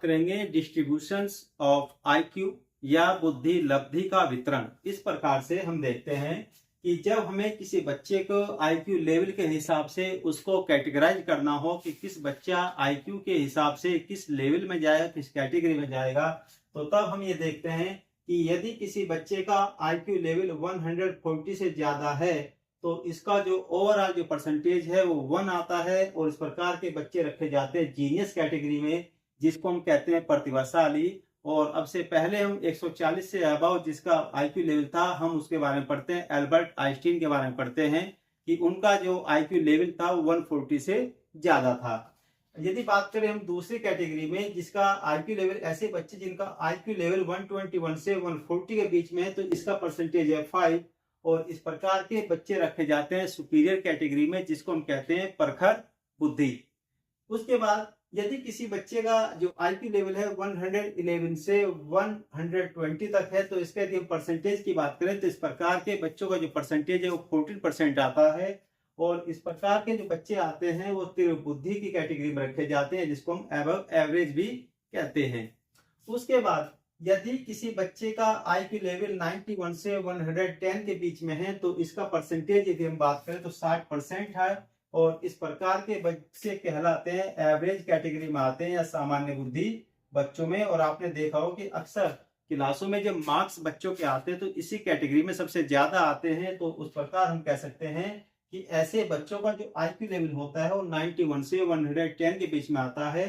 करेंगे distributions of IQ या बुद्धि लब्धि का वितरण। इस प्रकार से हम देखते हैं कि जब हमें किसी बच्चे को आईक्यू लेवल के हिसाब से उसको कैटेगराइज करना हो कि किस बच्चा आईक्यू के हिसाब से किस लेवल में जाएगा, किस कैटेगरी में जाएगा, तो तब हम ये देखते हैं कि यदि किसी बच्चे का आईक्यू लेवल 140 से ज्यादा है तो इसका जो ओवरऑल जो परसेंटेज है वो 1 आता है और इस प्रकार के बच्चे रखे जाते हैं जीनियस कैटेगरी में, जिसको हम कहते हैं प्रतिभाशाली। और अब से पहले हम 140 से अबव जिसका आईक्यू लेवल था हम उसके बारे में पढ़ते हैं, एल्बर्ट आइंस्टीन के बारे में पढ़ते हैं कि उनका जो आईक्यू लेवल था 140 से ज्यादा था। यदि बात करें हम दूसरी कैटेगरी में जिसका आईक्यू लेवल, ऐसे बच्चे जिनका आईक्यू लेवल 121 से 140 के बीच में है तो इसका परसेंटेज है 5 और इस प्रकार के बच्चे रखे जाते हैं सुपीरियर कैटेगरी में, जिसको हम कहते हैं प्रखर बुद्धि। उसके बाद यदि किसी बच्चे का जो आईक्यू लेवल है 111 से 120 तक है तो इसके यदि हम परसेंटेज की बात करें तो इस प्रकार के बच्चों का जो परसेंटेज है वो 14% आता है और इस प्रकार के जो बच्चे आते हैं वो तीव्र बुद्धि की कैटेगरी में रखे जाते हैं, जिसको हम अबव एवरेज भी कहते हैं। उसके बाद यदि किसी बच्चे का आईक्यू लेवल 91 से 110 के बीच में है तो इसका परसेंटेज यदि हम बात करें तो 60% है और इस प्रकार के बच्चे कहलाते हैं एवरेज कैटेगरी में आते हैं या सामान्य बुद्धि बच्चों में। और आपने देखा हो कि अक्सर क्लासों में जब मार्क्स बच्चों के आते हैं तो इसी कैटेगरी में सबसे ज्यादा आते हैं, तो उस प्रकार हम कह सकते हैं कि ऐसे बच्चों का जो आईक्यू लेवल होता है वो 91 से 110 के बीच में आता है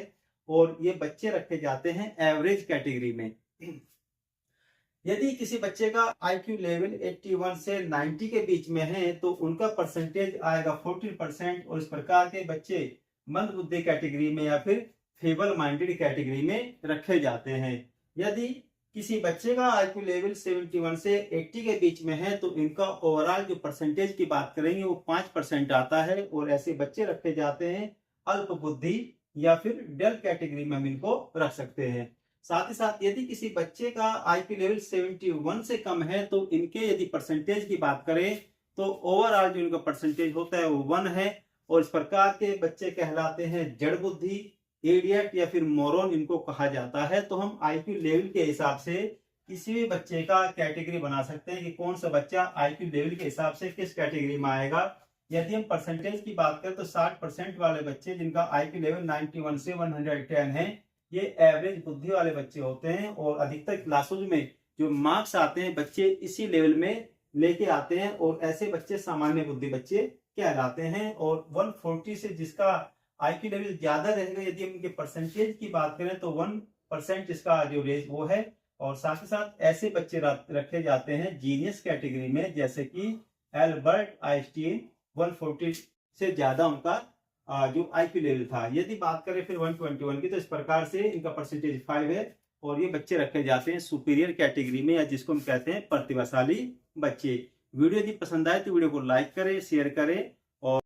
और ये बच्चे रखे जाते हैं एवरेज कैटेगरी में। यदि किसी बच्चे का आईक्यू लेवल 81 से 90 के बीच में है तो उनका परसेंटेज आएगा 14% और इस प्रकार के बच्चे मंद बुद्धि कैटेगरी में या फिर फेबल माइंडेड कैटेगरी में रखे जाते हैं। यदि किसी बच्चे का आईक्यू लेवल 71 से 80 के बीच में है तो इनका ओवरऑल जो परसेंटेज की बात करेंगे वो 5% आता है और ऐसे बच्चे रखे जाते हैं अल्प बुद्धि या फिर डल कैटेगरी में हम इनको रख सकते हैं। साथ ही साथ यदि किसी बच्चे का आईक्यू लेवल 71 से कम है तो इनके यदि परसेंटेज की बात करें तो ओवरऑल जो इनका परसेंटेज होता है वो 1 है और इस प्रकार के बच्चे कहलाते हैं जड़ बुद्धि, इडियट या फिर मोरन इनको कहा जाता है। तो हम आईक्यू लेवल के हिसाब से किसी भी बच्चे का कैटेगरी बना सकते हैं कि कौन सा बच्चा आईक्यू लेवल के हिसाब से किस कैटेगरी में आएगा। यदि हम परसेंटेज की बात करें तो 60% वाले बच्चे जिनका आईक्यू लेवल 91 से 110 है ये एवरेज बुद्धि वाले बच्चे होते हैं और अधिकतर क्लासों में जो मार्क्स आते हैं बच्चे इसी लेवल में लेके आते हैं और ऐसे बच्चे सामान्य बुद्धि बच्चे कहलाते हैं। और 140 से जिसका आईक्यू लेवल ज्यादा रहेगा यदि हम इनके परसेंटेज की बात करें तो 1% इसका जो रेज वो है और साथ ही साथ ऐसे बच्चे रखे जाते हैं जीनियस कैटेगरी में, जैसे कि एल्बर्ट आइंस्टीन 140 से ज्यादा उनका जो आईक्यू लेवल था। यदि बात करें फिर 121 की तो इस प्रकार से इनका परसेंटेज 5 है और ये बच्चे रखे जाते हैं सुपीरियर कैटेगरी में या जिसको हम कहते हैं प्रतिभाशाली बच्चे। वीडियो यदि पसंद आए तो वीडियो को लाइक करें, शेयर करें